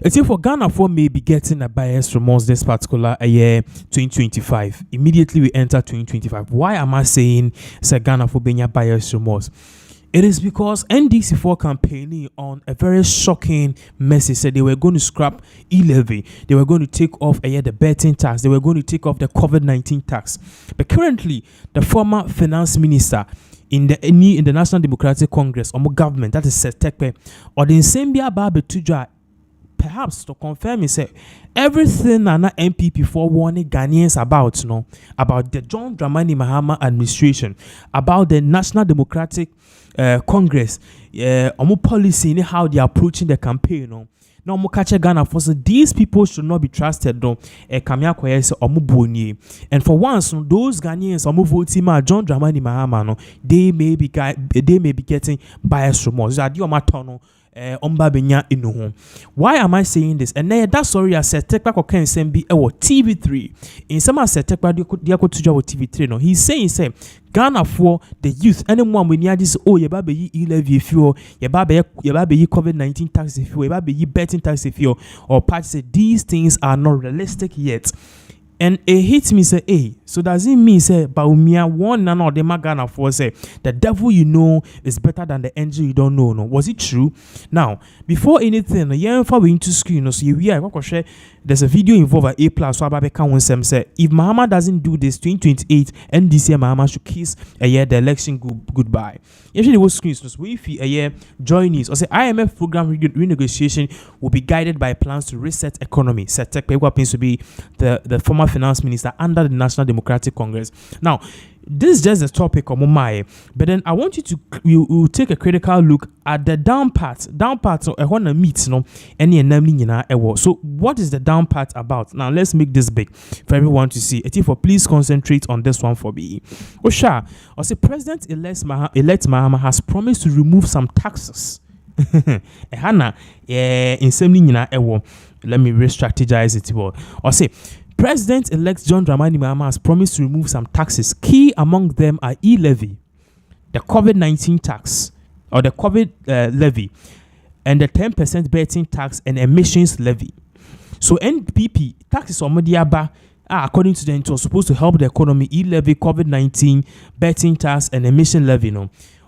It's for Ghana for may be getting a bias remorse this particular year 2025. Immediately we enter 2025. Why am I saying it's a Ghana for being a bias remorse? It is because NDC for campaigning on a very shocking message. Said they were going to scrap E-Levy. They were going to take off the betting tax. They were going to take off the COVID-19 tax. But currently, the former finance minister in the National Democratic Congress, or government, that is Seth Tekper, or the Nsembia Babe Tuja, perhaps to confirm he said everything Nana MPP for warning Ghanaians about the John Dramani Mahama administration, about the National Democratic Congress, policy and how they are approaching the campaign. Now, Ghana for these people should not be trusted. And for once, those Ghanaians voting John Dramani Mahama, they may be getting bias remorse. Why am I saying this? And that's sorry I said Tekpa can send be TV3. In some I said Tekpa TV3 no. He's saying Ghana for the youth anyone when you this ye baby E-Levy if you ye baby COVID-19 tax if you ye baby betting tax if you or party say these things are not realistic yet. And it hits me say, hey, so does it mean say Baumia one none of them Ghana for say the devil you know is better than the angel you don't know? No, was it true? Now, before anything, we into screen, so we are there's a video involved A plus so Ababe say if Mahama doesn't do this 2028 NDC Mahama should kiss the election goodbye. Usually was screens so if a join us or say IMF program renegotiation will be guided by plans to reset economy. Seth Tekper happens to be the former finance minister under the National Democratic Congress. Now, this is just a topic of Momae, but then I want you to take a critical look at the down part of a meet any so what is the down part about? Now let's make this big for everyone to see. Please concentrate on this one for me. Osha, or say President-elect Mahama has promised to remove some taxes. Let me re-strategize it. Or say President-elect John Dramani Mahama has promised to remove some taxes. Key among them are E-Levy, the COVID-19 tax, or the COVID levy, and the 10% betting tax and emissions levy. So NPP taxes on Modiaba according to them, it was supposed to help the economy. E-Levy, COVID-19, betting tax, and emission levy.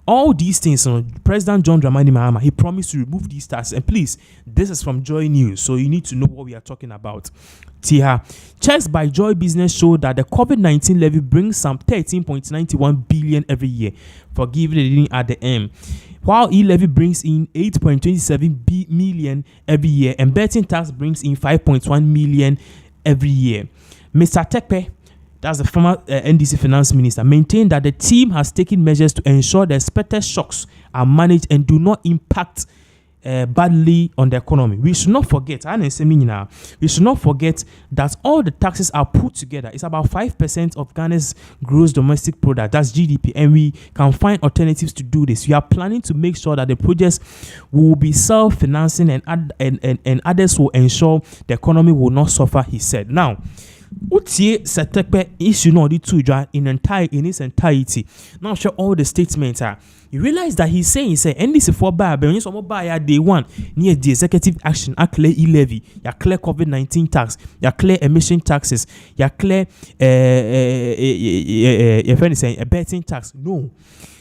All these things, President John Dramani Mahama, he promised to remove these taxes. And please, this is from Joy News, so you need to know what we are talking about. Tia, checks by Joy Business show that the COVID-19 levy brings some 13.91 billion every year, for giving it at the end. While E-Levy brings in 8.27 million every year, and betting tax brings in 5.1 million every year. Mr. Tekper, that's the former NDC finance minister, maintained that the team has taken measures to ensure the expected shocks are managed and do not impact badly on the economy. We should not forget, that all the taxes are put together. It's about 5% of Ghana's gross domestic product, that's GDP, and we can find alternatives to do this. We are planning to make sure that the projects will be self-financing and others will ensure the economy will not suffer, he said. Now, Seth Tekper issue no the two in its entirety. Now show all the statements are. You realize that he's saying NDC for buy, but when you buy day one near the executive action, you clear E-Levy, you clear COVID-19 tax, you clear emission taxes, you clear your friend is saying a betting tax. No.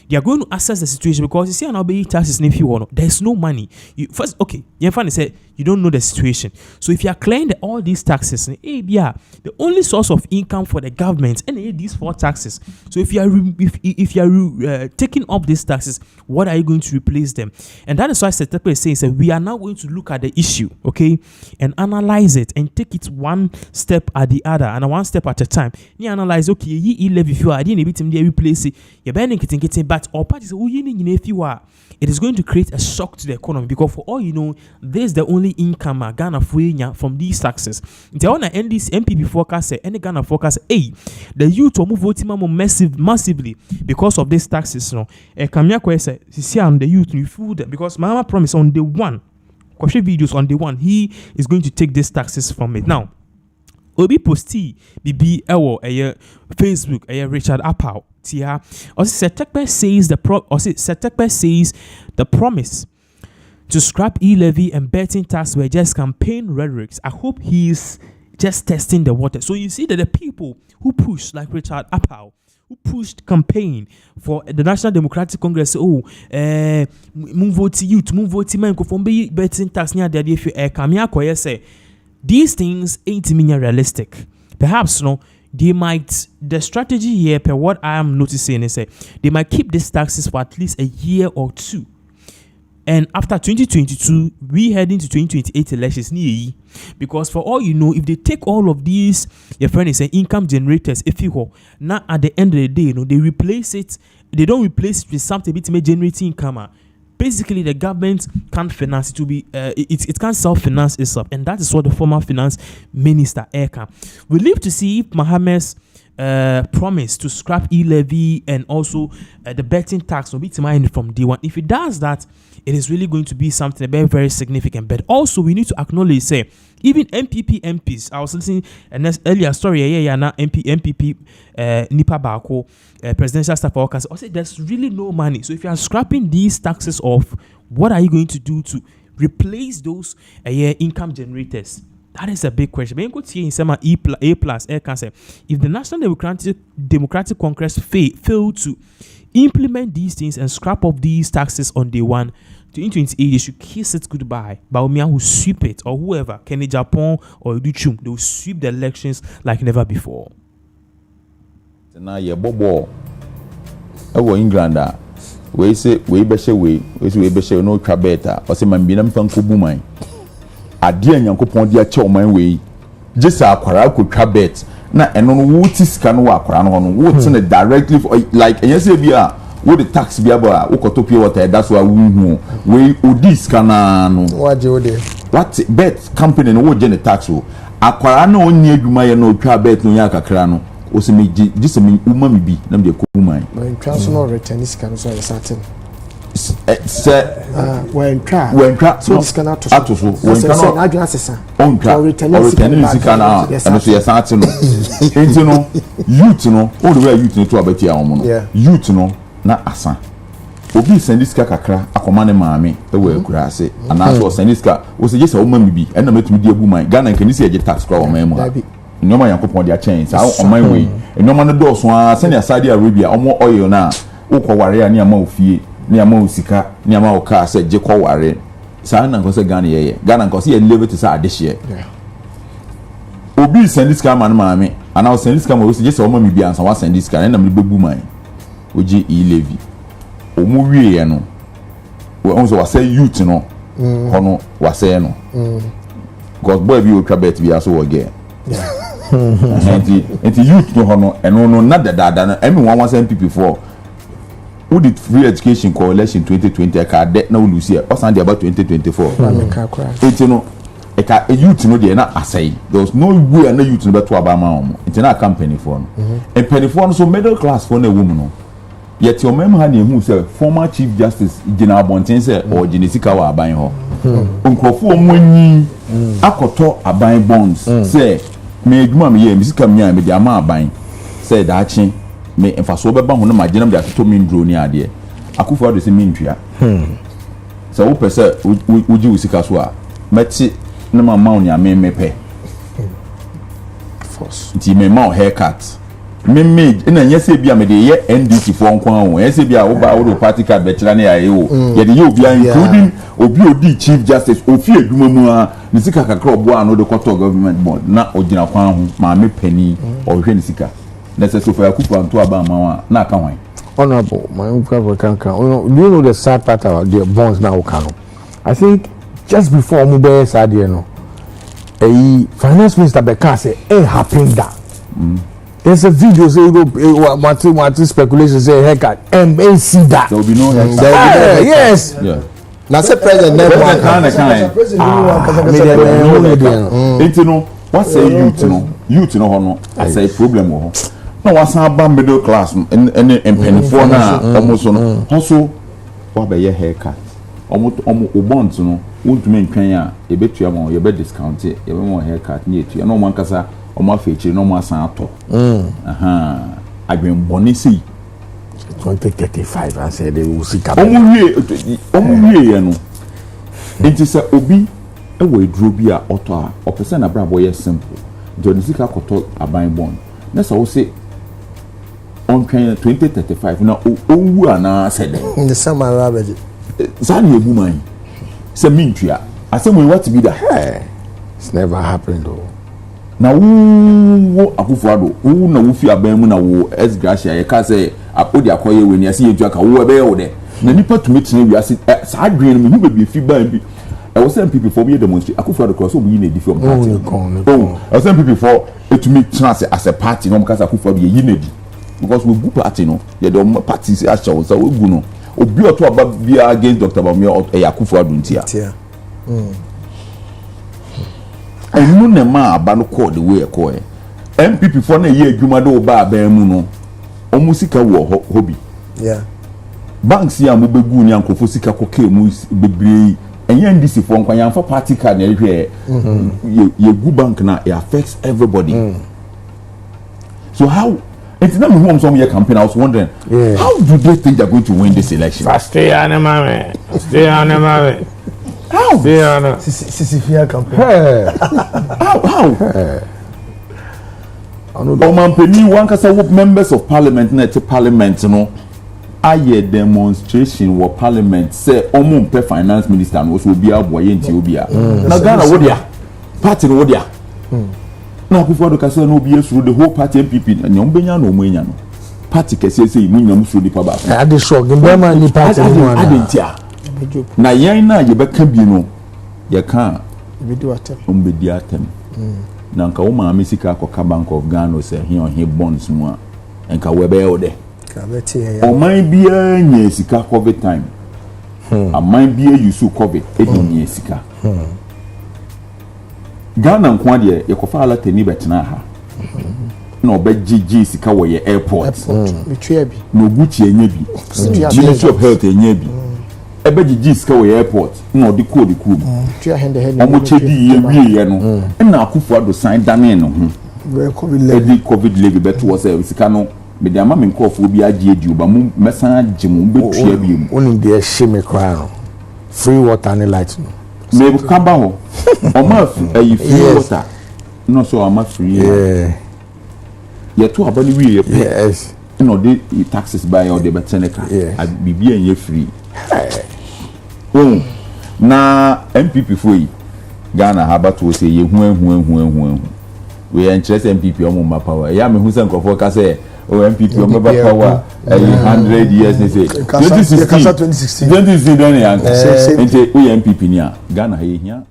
They are going to assess the situation because you see, an be taxes if you want. There's no money. Your friend said you don't know the situation. So if you are clearing all these taxes, the only source of income for the government and these 4 taxes. So if you are taking up these taxes, what are you going to replace them? And that is why Seth Tekper is saying we are now going to look at the issue, and analyze it and take it one step at the other and one step at a time. You analyze E-Levy if you are didn't replace it. You're banning it, but or parties if you are, it is going to create a shock to the economy because for all you know, this is the only income Ghana from these taxes. The one NDC MPP forecast any Ghana forecast, the youth will move voting massively because of these taxes. The youth you food because Mahama promised on the one, videos on the one, he is going to take these taxes from it. Now, Obi posti BB Facebook Richard Apau. Seth Tekper says the promise to scrap E-Levy and betting tax were just campaign rhetorics. I hope he's just testing the water. So you see that the people who pushed, like Richard Apau, who pushed campaign for the National Democratic Congress, move vote to youth, move vote to men, from betting tax near the idea if you Kamia say these things ain't realistic. Perhaps the strategy here, per what I am noticing, is they might keep these taxes for at least a year or two. And after 2022, we head into 2028 elections, because for all you know, if they take all of these, your friend is income generators, if you go, now at the end of the day, they replace it. They don't replace it with something bit may generate income. Basically, the government can't finance it to be. It can't self-finance itself, and that is what the former finance minister Eka. We live to see if Mahama's promise to scrap E-Levy and also the betting tax will be to from day one. If it does that, it is really going to be something very, very significant. But also, we need to acknowledge, even MPP MPs. I was listening and this earlier story, now MPP Nipa Bako presidential staff workers. I said there's really no money. So if you are scrapping these taxes off, what are you going to do to replace those income generators? That is a big question. If the National Democratic Congress fail to implement these things and scrap off these taxes on day one, 2028, they should kiss it goodbye. Baumia will sweep it, or whoever, Kenny Japan or Iduchum, they will sweep the elections like never before. Now, your bobo, England, we say, we be no trabeta, or say, man, be them from Kubumai. A dear young coupon, dear chow my way. Just a quarrel trabet. Na and on what is can work on what's in it directly for like and yes be what the tax be about okotopia water that's why we this can what bet company no what the tax akwara na onye adwuma ye no twa bet no yakakra no o se me just me uma me bi na me ko man when transfer return is can so certain when so this can out to so when can I just say on return is can and so yes art no enti no youth no all the way youth no to abatia omo no youth no na asa obi send this kakra akoma ne maame e we akura ase ana so send this ka o se just o ma me bi e na metumi di abu man Ghana kan se age tax kwa o man mu ha nyoma yankopon dia change o man we nyoma no do so a send Saudi Arabia omo oil na ukoware ani ama ofie ni ama osika ni ama oka se je ko ware sa na nko se Ghana ye Ghana nko se ye level to sa adehye obi send this man maame ana o send this man o se je se o ma me bi ansa wa send this na me bebu man oji E-Levy o mu wie ye no we on so wa say youth no hono wa say no because boy bi o trabet bi aso wo ge enti youth no hono eno no na dada na emi wan wan MPP for who did free education coalition 2020 ka de na ulusi e osan de about 2024 enti no e ka youth no de na asai there was no way na youth no beto abama omo enti na company for no e penny for no so middle class for na woman no yet your mem ha na ehu say former chief justice Gina Bonten say or Genesika wa aban ho nkrofo omonyi akoto aban bonds say me edwuma me ye misika me ya me de ama aban say da achi me emfaso beba ho na magina me atoto me ndro ni ade akufo de se me ntwia so wo pese uji usika so a meti na mama onya me mepe force nti me ma haircut me na nyese bia me de ye NDC for nkwan o nyese bia wo ba wo party card be kira na ya ye o ye de ye obi including obi odi chief justice ofi edwuma mu a ni sika kakra obo a no de koto government board na ogina kwan ho ma me pani o hwe ni sika necessary for akufu anto aba ma na aka hwan honorable my uncle can you know the sad part about the bonds now can I think just before mube sad you know a finance minister Beka say it happened that there's a video say what speculation say haircut MNC that there will be no haircut yes na say president never you know what say youth no hono I say problem ho no wasan ba middle class and penifo na almost no also wa be ye haircut o bonds no wontumi ntwan a e betua mo ye be discount e be mo haircut ni etua no man kasa o ma feature no ma san ato agwen boni sei 2035 I said they will see omu wie ye no nti sɛ obi ɛwɔ eduro bi a ɔtɔ a ɔpɛ sɛ n'abrabɔ yɛ simple jɔnni sika kɔtɔ aban bɔn na sɛ ɔsɛ ɔntwɛn 2035 na owu anaa sɛ dɛ. the same arabeji. saa ni ebu man sɛ mintua asɛm wo what be that. It's never happened though. na wo Akufo-Addo wo na wo fi aban mu na wo esgracia ye ka say odi akoye we ni ase yentu aka wo ebe ye wo de na nipa tumi tene wi ase saa dwen no mu be fi ban bi e wo say people for be demonstrate Akufo-Addo cross so mu yi na di fi o party e wo say people for etumi tena as a party no mkasa Akufo-Addo ye yi na di because we good party no ye de parties a show so we gu no obi oto aba bia against Dr. Bawumia e Akufo-Addo ntia enu ne ma aba no call the way e call MPP for na ye adwuma de oba aban mu no omu sika wo hobby banks ya mo begu ni ankofo sika koke mu bebre enye NDC for nkwanya fa party card na ehwe ye gu bank na it affects everybody so how it's not me who some your campaign. I was wondering how do they think they're going to win this election? Stay on the man. How? Stay on the Sisifia campaign. How? Omampeni one kasa members of parliament na te parliament no aye demonstration wo parliament say omo mpe finance minister no so obi aboye nti obi a na Ghana wo dia party no wo dia na Akufo-Addo kasa no obi esuru the whole party MPP na ombenya no omuenya no party kese say mu nyam so nipa ba ade shock mbema ni party no ade ntia na yan na ye beka bi no ye ka video atem ombedi atem na nka wo ma sika akoka Bank of Ghana say he bonds mu a nka we be ode ka beti ya oman bia nya sika covid time aman bia yusu covid nya sika Ghana nko ade ye kofa ala tani betena ha na obegigi sika wo ye airport betwe bi no guchi enya bi Ministry of Health enya bi ebegigi sika wo ye airport na odi code ku twa hende hende omo chedi ye wie no na Akufo-Addo sign dane no ho covid levy beto wo say sika no me de ama me nkofo bi agi edi oba mu mesan agi mu betua bi mu oni de shime kwa no free water and light no me ka ba ho oma free water no so ama free ye to abani wi ye yes no de taxes by or de beteneka bibia ye free na MPP foi Ghana haba to say ye hu we interest MPP o mo power ya me hu se nkofo ka say o MPP o mo power 100 years they say 2016 then ya nti o MPP ni a Ghana he hia